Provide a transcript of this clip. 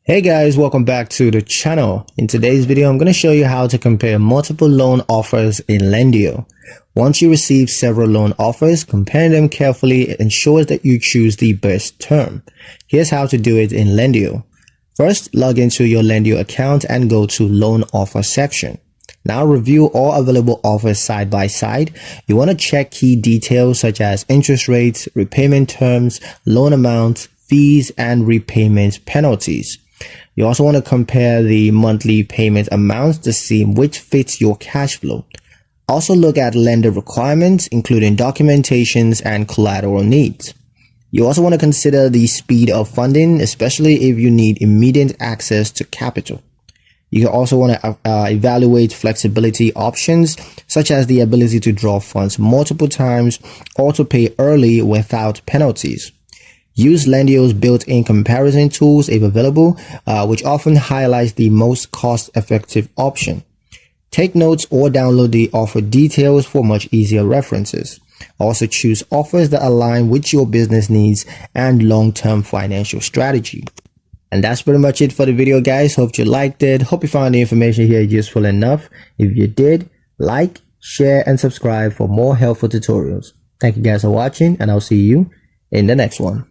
Hey guys, welcome back to the channel. In today's video, I'm going to show you how to compare multiple loan offers in Lendio. Once you receive several loan offers, comparing them carefully ensures that you choose the best term. Here's how to do it in Lendio. First, log into your Lendio account and go to loan offer section. Now review all available offers side by side. You want to check key details such as interest rates, repayment terms, loan amounts, fees, and repayment penalties. You also want to compare the monthly payment amounts to see which fits your cash flow. Also look at lender requirements, including documentations and collateral needs. You also want to consider the speed of funding, especially if you need immediate access to capital. You also want to evaluate flexibility options, such as the ability to draw funds multiple times or to pay early without penalties. Use Lendio's built-in comparison tools if available, which often highlights the most cost-effective option. Take notes or download the offer details for much easier references. Also choose offers that align with your business needs and long-term financial strategy. And that's pretty much it for the video, guys. Hope you liked it. Hope you found the information here useful enough. If you did, like, share, and subscribe for more helpful tutorials. Thank you guys for watching, and I'll see you in the next one.